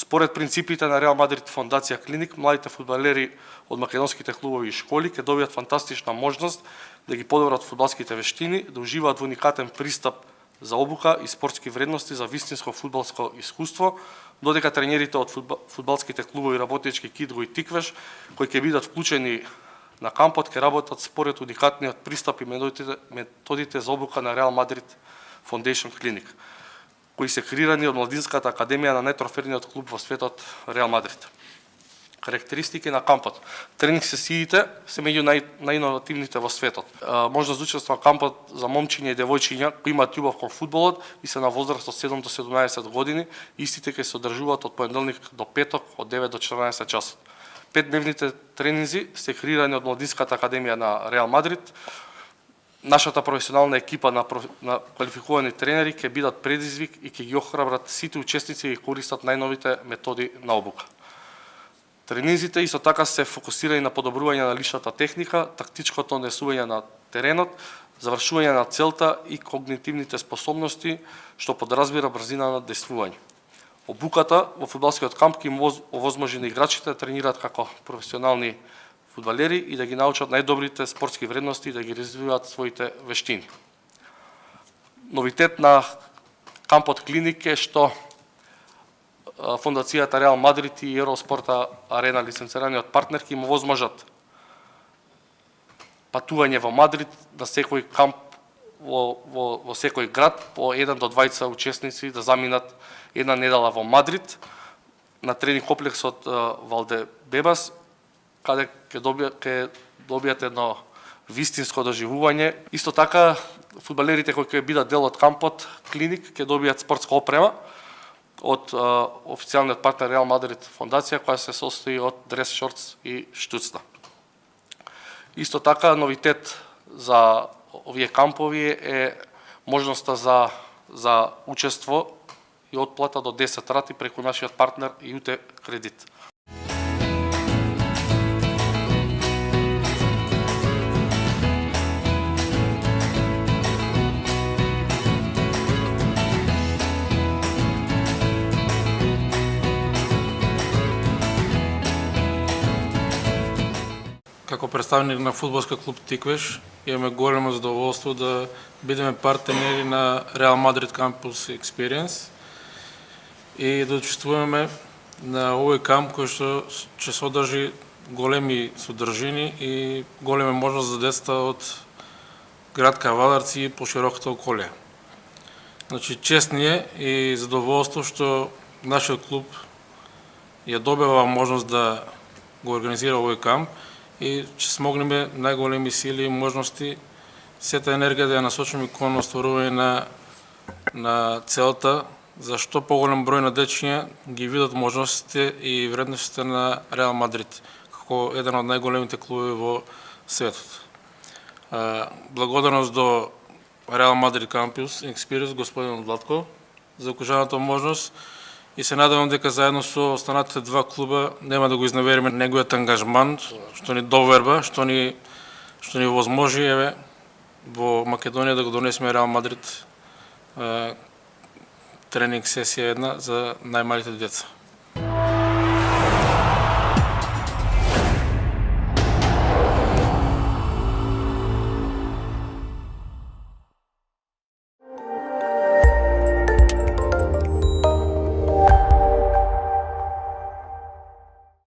Според принципите на Реал Мадрид Фондација Клиник, младите фудбалери од македонските клубови и школи ќе добијат фантастична можност да ги подобрат фудбалските вештини, да уживаат во уникатен пристап за обука и спортски вредности за вистинско фудбалско искуство, додека тренерите од фудбалските клубови Работнички Кидго и Тиквеш, кои ќе бидат вклучени на кампот, ќе работат според уникатниот пристап и методите за обука на Реал Мадрид Foundation Clinic, кои се креирани од Младинската академија на најтроферниот клуб во светот Реал Мадрид. Карактеристики на кампот. Тренинг сесиите се меѓу најиновативните во светот. Може да учествува кампот за момчиња и девојчиња кои имаат љубов кон фудбалот и се на возраст од 7 до 17 години. Истите ќе се одржуваат од понеделник до петок од 9 до 14 часот. 5-дневните тренинзи се креирани од Младинската академија на Реал Мадрид. Нашата професионална екипа на квалификувани тренери ќе бидат предизвик и ќе ги охрабрат сите учесници да користат најновите методи на обука. Тренинзите исто така се фокусирани на подобрување на личната техника, тактичкото однесување на теренот, завршување на целта и когнитивните способности, што подразбира брзина на действување. Обуката во фудбалскиот камп ќе им овозможи на играчите да тренираат како професионални фудбалери и да ги научат најдобрите спортски вредности и да ги развиваат своите вештини. Новитет на кампот Клиник е што Фондацијата Реал Мадрид и Евроспорта Арена, лиценцираниот партнер, ќе им овозможат патување во Мадрид на секој камп во секој град по 1 до 2 учесници да заминат една недела во Мадрид на тренинг комплексот Валдебебас, каде ќе добијат едно вистинско доживување. Исто така, фудбалерите кои ќе бидат дел од кампот Клиник ќе добијат спортска опрема од официјалниот партнер Реал Мадрид Фондација, која се состои од дрес, шортс и штуцна. Исто така, новитет за овие кампови е можноста за учество и отплата до 10 рати преку нашиот партнер ЮТ Кредит. Како представник на фудбалски клуб Тиквеш, имаме големо задоволство да бидеме партнери на Реал Мадрид Campus Experience и да учествуваме на овој камп кој што ќе содржи големи содржини и голема можност за децата од град Кавадарци и по широката околија. Значи, чест ни е и задоволство што нашиот клуб ја добива можност да го организира овој камп и ќе смогнеме најголеми сили и можности сета енергија да ја насочиме кон остварување на целта за што поголем број на дечиња ги видат можностите и вредностите на Реал Мадрид како еден од најголемите клубови во светот. Благодарност до Реал Мадрид Campus Experience, господин Владко, за окажаната можност и се надевам дека заедно со останатите два клуба нема да го изневериме неговиот ангажман, што ни доверба, што ни возможи во Македонија да го донесеме Реал Мадрид тренинг сесија една за најмалите деца.